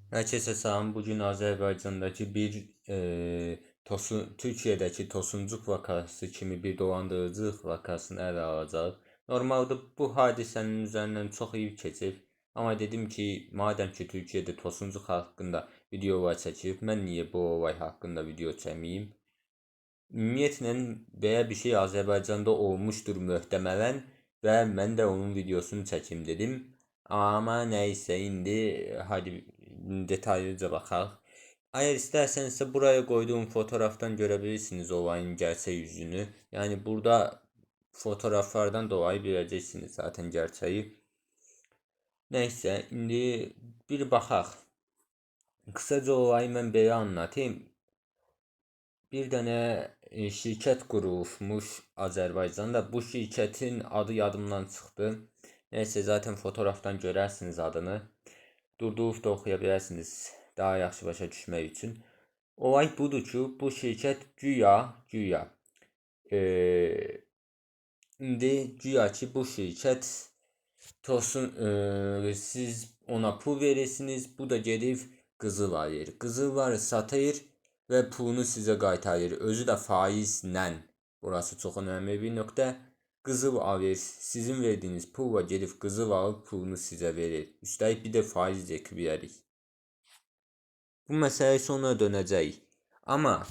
Herkese salam. Bugün Azərbaycandakı Türkiyədəki Tosuncuq vakası kimi bir dolandırıcılıq vakasını ələ alacaq. Normalde bu hadisənin üzərindən çox il keçib. Amma dedim ki, madəm ki Türkiyədə Tosuncuq haqqında videolar çəkib, mən niyə bu olay haqqında video çəkməyim? Ümumiyyətlə belə bir şey Azərbaycanda olmuşdur möhtəmələn və mən də onun videosunu çəkim dedim. Amma nəysə indi hadi detaylıca baxaq. Eğer isterseniz buraya koyduğum fotoğraftan görebilirsiniz olayın gerçek yüzünü. Yani burada fotoğraflardan dolayı bileceksiniz zaten gerçeği. Neyse indi bir baxaq. Kısaca olayı mən belə anlatayım. Bir tane şirket kurulmuş Azerbaycan'da. Bu şirketin adı yadımdan çıktı. Neyse zaten fotoğraftan görersiniz adını. Durdurup da okuyabilirsiniz daha yaxşı başa düşmək üçün. Olay budur ki, bu şirket güya indi güya ki bu şirket siz ona pul verirsiniz, bu da gedib qızıl alır. Qızılları satır ve pulunu sizə qaytarır. Özü də faizlə. Burası çox önemli bir nöqtə. Qızıl alır, sizin verdiğiniz pulla gedib qızıl alıb pulunu sizə verir. Üstəlik bir də faiz ekləyərik. Bu məsələyə sonra dönəcək. Amma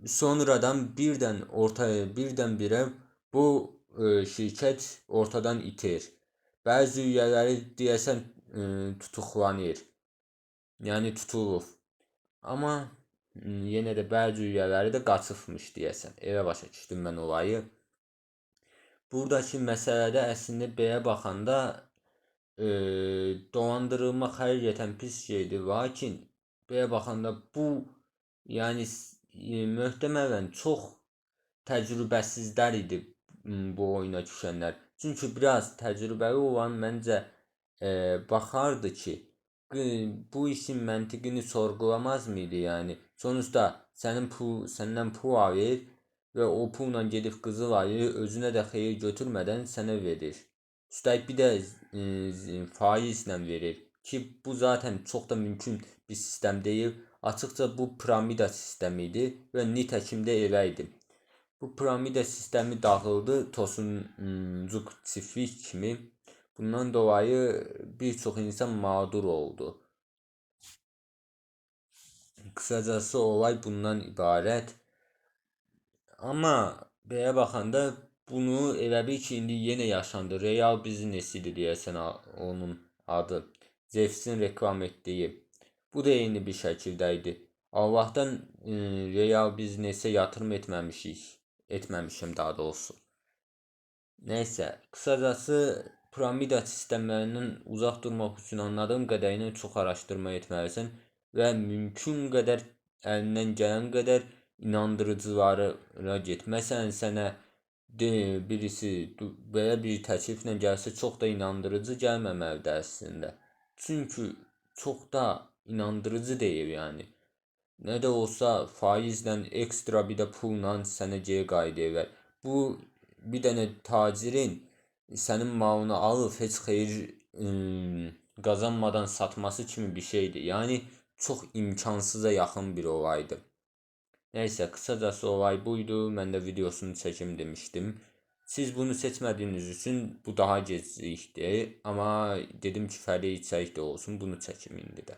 sonradan birdən-birə bu şirket ortadan itir. Bəzi üyələri deyəsən tutuklanır. Yəni tutulur. Amma yenə də bəzi üyələri də qaçıbmış deyəsən. Elə başa düşdüm mən olayı. Buradakı məsələdə əslində belə baxanda dolandırılmaq həqiqətən pis şeydir. Lakin belə baxanda bu yəni möhtəmələn çox təcrübəsizlər idi bu oyuna düşənlər. Çünki biraz təcrübəli olan məncə baxardı ki, bu işin məntiqini sorgulamaz mıydı yani? Sonuçta səndən pul alır ve o pulla gedib qızıl alır, özünə də xeyir götürmədən sənə verir. Üstəlik bir də faizlə verir ki, bu zaten çox da mümkün bir sistem deyil. Açıqca bu piramida sistemi idi və nitəkim də elə idi. Bu piramida sistemi dağıldı Tosuncuq çiftlik kimi. Bundan dolayı bir çox insan mağdur oldu. Kısacası olay bundan ibarət. Amma belə baxanda bunu elə bil ki, indi yenə yaşandı. Real Business-idi deyəsən onun adı. Zevsin reklam etdiyi. Bu da eyni bir şəkildə idi. Allah'tan Real Business-ə yatırım etməmişim daha doğrusu. Neyse, kısacası piramida sistemlərindən uzaq durmaq üçün anladığım qədərilə çox araşdırma etməlisən və mümkün qədər əlindən gələn qədər inandırıcılara get. Məsələn, sənə birisi belə bir təkliflə gəlsə çox da inandırıcı gəlməməlidir əslində. Çünki çox da inandırıcı deyil yani. Nə də olsa faizlə ekstra bir də pulla sənə geri qayıdırlar. Bu bir dənə tacirin sənin malını alıb heç xeyir qazanmadan satması kimi bir şeydir. Yani çox imkansıza yaxın bir olaydı. Neyse, kısacası olay buydu. Ben de videosunu çekim demiştim. Siz bunu seçmediğiniz için bu daha gecikti. Ama dedim ki fərqli içerik de olsun, bunu çekim indi də.